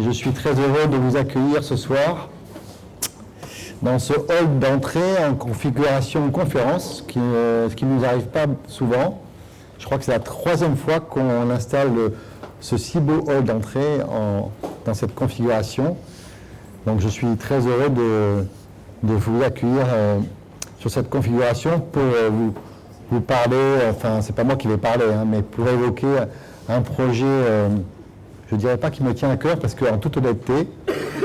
je suis très heureux de vous accueillir ce soir dans ce hall d'entrée en configuration conférence, ce qui ne nous arrive pas souvent. Je crois que c'est la 3e fois qu'on installe ce si beau hall d'entrée dans cette configuration. Donc je suis très heureux de vous accueillir sur cette configuration pour vous parler, enfin c'est pas moi qui vais parler, mais pour évoquer un projet, je ne dirais pas qui me tient à cœur, parce qu'en toute honnêteté,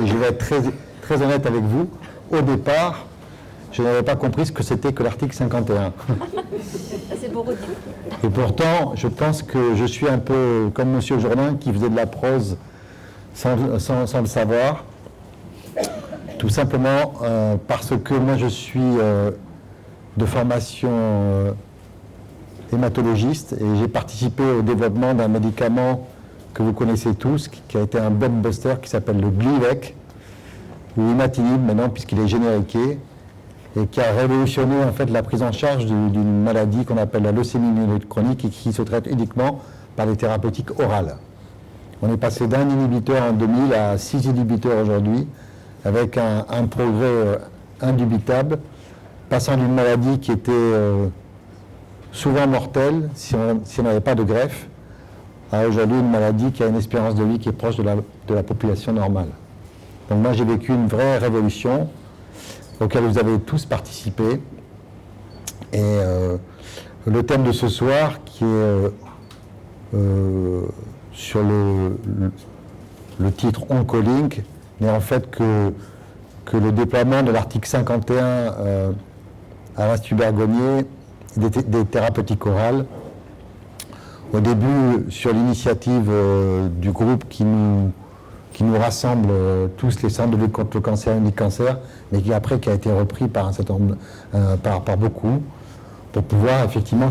et je vais être très, très honnête avec vous, au départ, je n'avais pas compris ce que c'était que l'article 51. C'est beau redire. Et pourtant, je pense que je suis un peu comme M. Jourdain qui faisait de la prose sans le savoir, tout simplement parce que moi je suis de formation hématologiste et j'ai participé au développement d'un médicament que vous connaissez tous, qui a été un blockbuster qui s'appelle le Glivec, ou imatinib maintenant puisqu'il est génériqué, et qui a révolutionné en fait la prise en charge d'une maladie qu'on appelle la leucémie myéloïde chronique et qui se traite uniquement par les thérapeutiques orales. On est passé d'un inhibiteur en 2000 à 6 inhibiteurs aujourd'hui, avec un progrès indubitable, passant d'une maladie qui était souvent mortelle si on n'avait pas de greffe, à aujourd'hui une maladie qui a une espérance de vie qui est proche de la population normale. Donc moi j'ai vécu une vraie révolution auquel vous avez tous participé. Et le thème de ce soir qui est sur le titre Oncolink n'est en fait que le déploiement de l'article 51 à l'Institut-Bergonié des thérapeutiques orales. Au début, sur l'initiative du groupe qui nous rassemble tous les centres de lutte contre le cancer et le cancer, mais qui après qui a été repris par un certain nombre, par beaucoup, pour pouvoir effectivement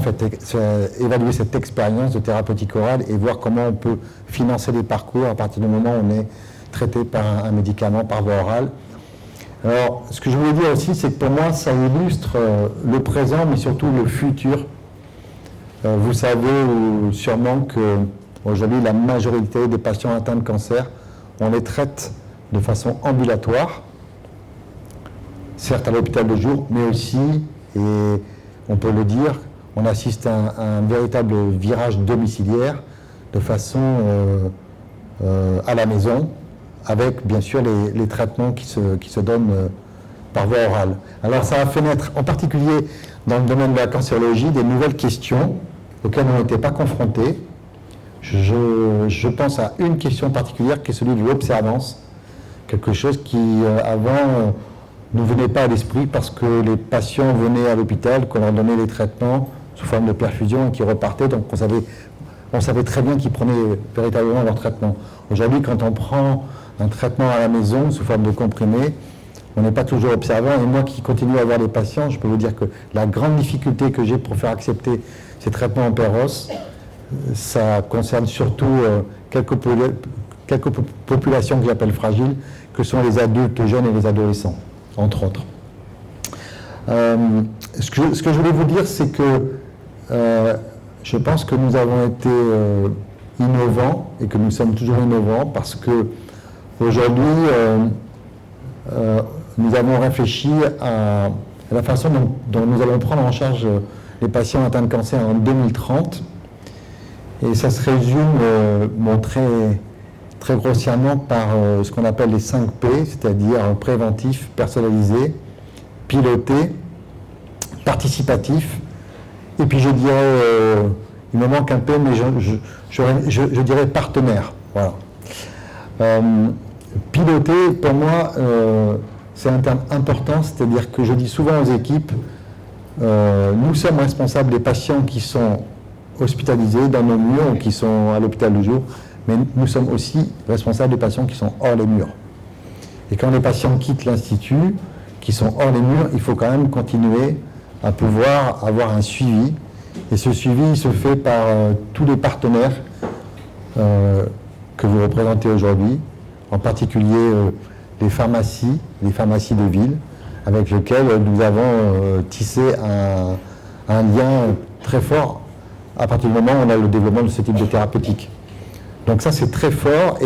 évaluer cette expérience de thérapeutique orale et voir comment on peut financer les parcours à partir du moment où on est traité par un médicament par voie orale. Alors, ce que je voulais dire aussi, c'est que pour moi, ça illustre le présent, mais surtout le futur. Vous savez sûrement qu'aujourd'hui, la majorité des patients atteints de cancer, on les traite de façon ambulatoire, certes à l'hôpital de jour, mais aussi, et on peut le dire, on assiste à un véritable virage domiciliaire de façon à la maison, avec bien sûr les traitements qui se donnent par voie orale. Alors ça a fait naître, en particulier dans le domaine de la cancérologie, des nouvelles questions auxquelles on n'était pas confrontés. Je pense à une question particulière qui est celui de l'observance, quelque chose qui avant ne venait pas à l'esprit parce que les patients venaient à l'hôpital, qu'on leur donnait les traitements sous forme de perfusion et qui repartaient, donc on savait très bien qu'ils prenaient véritablement leur traitement. Aujourd'hui, quand on prend un traitement à la maison sous forme de comprimé, on n'est pas toujours observant. Et moi qui continue à voir les patients, je peux vous dire que la grande difficulté que j'ai pour faire accepter ces traitements en péros, ça concerne surtout quelques populations que j'appelle fragiles, que sont les adultes jeunes et les adolescents, entre autres. Ce que je voulais vous dire, c'est que je pense que nous avons été innovants et que nous sommes toujours innovants parce que aujourd'hui, nous avons réfléchi à la façon dont nous allons prendre en charge les patients atteints de cancer en 2030. Et ça se résume très grossièrement par ce qu'on appelle les 5 P, c'est-à-dire préventif, personnalisé, piloté, participatif, et puis je dirais, il me manque un P, mais je dirais partenaire. Voilà. Piloter, pour moi, c'est un terme important, c'est-à-dire que je dis souvent aux équipes, nous sommes responsables des patients qui sont hospitalisés dans nos murs ou qui sont à l'hôpital de jour, mais nous sommes aussi responsables des patients qui sont hors les murs. Et quand les patients quittent l'Institut, qui sont hors les murs, il faut quand même continuer à pouvoir avoir un suivi. Et ce suivi, il se fait par tous les partenaires que vous représentez aujourd'hui, en particulier les pharmacies de ville, avec lesquelles nous avons tissé un lien très fort à partir du moment où on a le développement de ce type de thérapeutique. Donc ça, c'est très fort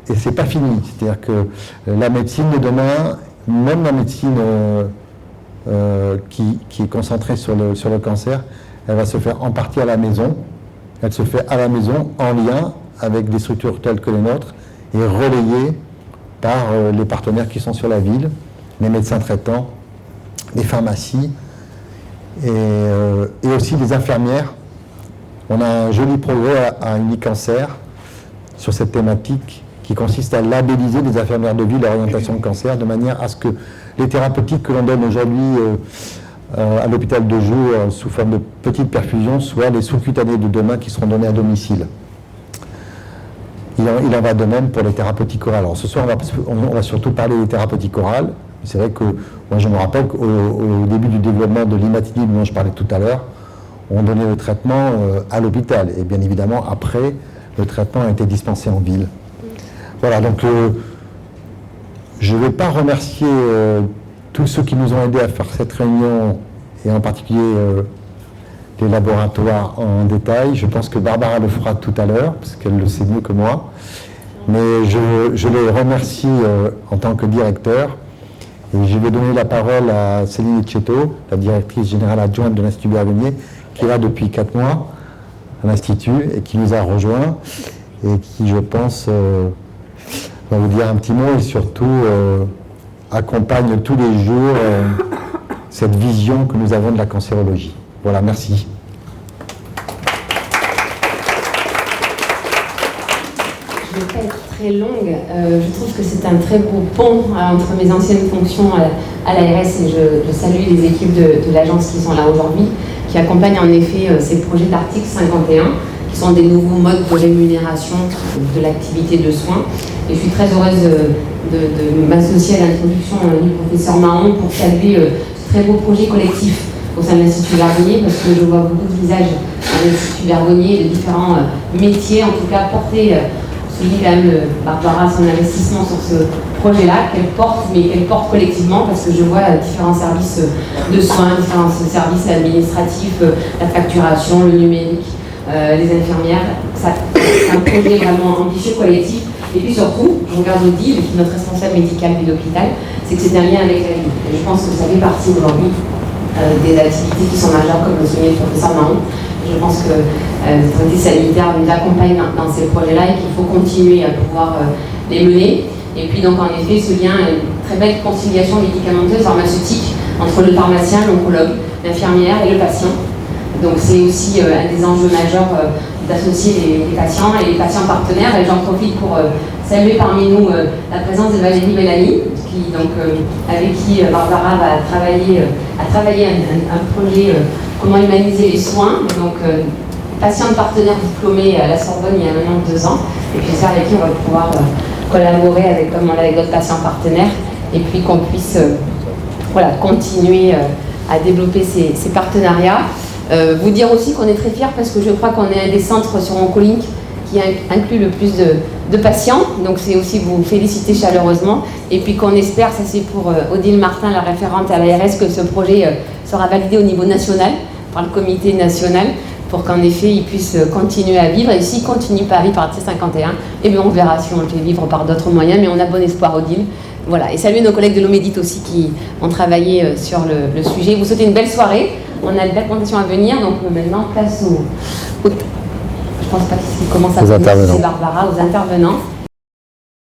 et c'est pas fini. C'est-à-dire que la médecine de demain, même la médecine qui est concentrée sur le cancer, elle va se faire en partie à la maison. Elle se fait à la maison en lien avec des structures telles que les nôtres et relayée par les partenaires qui sont sur la ville, les médecins traitants, les pharmacies et aussi les infirmières. On a un joli progrès à Unicancer sur cette thématique qui consiste à labelliser les infirmières de ville d'orientation de cancer de manière à ce que les thérapeutiques que l'on donne aujourd'hui à l'hôpital de jour sous forme de petites perfusions soient les sous-cutanées de demain qui seront données à domicile. Il en va de même pour les thérapeutiques orales. Alors ce soir, on va surtout parler des thérapeutiques orales. C'est vrai que moi je me rappelle qu'au début du développement de l'imatinib dont je parlais tout à l'heure, on donnait le traitement à l'hôpital. Et bien évidemment, après, le traitement a été dispensé en ville. Voilà, donc je ne vais pas remercier tous ceux qui nous ont aidés à faire cette réunion, et en particulier les laboratoires en détail. Je pense que Barbara le fera tout à l'heure, parce qu'elle le sait mieux que moi. Mais je les remercie en tant que directeur. Et je vais donner la parole à Céline Etcheto, la directrice générale adjointe de l'Institut Bergonié, qui est là depuis 4 mois à l'Institut et qui nous a rejoints et qui, je pense, va vous dire un petit mot et surtout accompagne tous les jours cette vision que nous avons de la cancérologie. Voilà, merci. Je ne vais pas être très longue. Je trouve que c'est un très beau pont entre mes anciennes fonctions à l'ARS et je salue les équipes de l'agence qui sont là aujourd'hui, qui accompagnent en effet ces projets d'article 51, qui sont des nouveaux modes de rémunération de l'activité de soins. Et je suis très heureuse de m'associer à l'introduction du professeur Mahon pour saluer ce très beau projet collectif au sein de l'Institut Bergonié, parce que je vois beaucoup de visages à l'Institut Bergonié, de différents métiers, en tout cas portés. Souligner quand même Barbara son investissement sur ce projet-là, qu'elle porte, mais qu'elle porte collectivement, parce que je vois différents services de soins, différents services administratifs, la facturation, le numérique, les infirmières. C'est un projet vraiment ambitieux, collectif. Et puis surtout, je regarde Odile, qui est notre responsable médical de l'hôpital, c'est que c'est un lien avec la vie. Et je pense que ça fait partie aujourd'hui des activités qui sont majeures, comme le soulignait le professeur Mahon. Je pense que l'autorité sanitaire nous accompagne dans ces projets-là et qu'il faut continuer à pouvoir les mener. Et puis donc en effet, ce lien, une très belle conciliation médicamenteuse, pharmaceutique, entre le pharmacien, l'oncologue, l'infirmière et le patient. Donc c'est aussi un des enjeux majeurs d'associer les patients et les patients partenaires. Et j'en profite pour saluer parmi nous la présence de Valérie Bellamy, avec qui Barbara va travailler un projet comment humaniser les soins. Donc patiente partenaire diplômée à la Sorbonne il y a maintenant 2 ans. Et puis j'espère avec qui on va pouvoir collaborer avec, comme on l'a avec d'autres patients partenaires, et puis qu'on puisse continuer à développer ces partenariats. Vous dire aussi qu'on est très fiers parce que je crois qu'on est un des centres sur Oncolink qui inclut le plus de patients, donc c'est aussi vous féliciter chaleureusement, et puis qu'on espère, ça c'est pour Odile Martin, la référente à l'ARS, que ce projet sera validé au niveau national, par le comité national, pour qu'en effet il puisse continuer à vivre, et s'il continue pas à vivre par C51, et bien on verra si on le fait vivre par d'autres moyens, mais on a bon espoir Odile. Voilà, et saluer nos collègues de l'Omédite aussi qui ont travaillé sur le sujet. Vous souhaitez une belle soirée, on a une belle présentation à venir, donc maintenant place je pense pas qu'il commence à c'est Barbara, aux intervenants.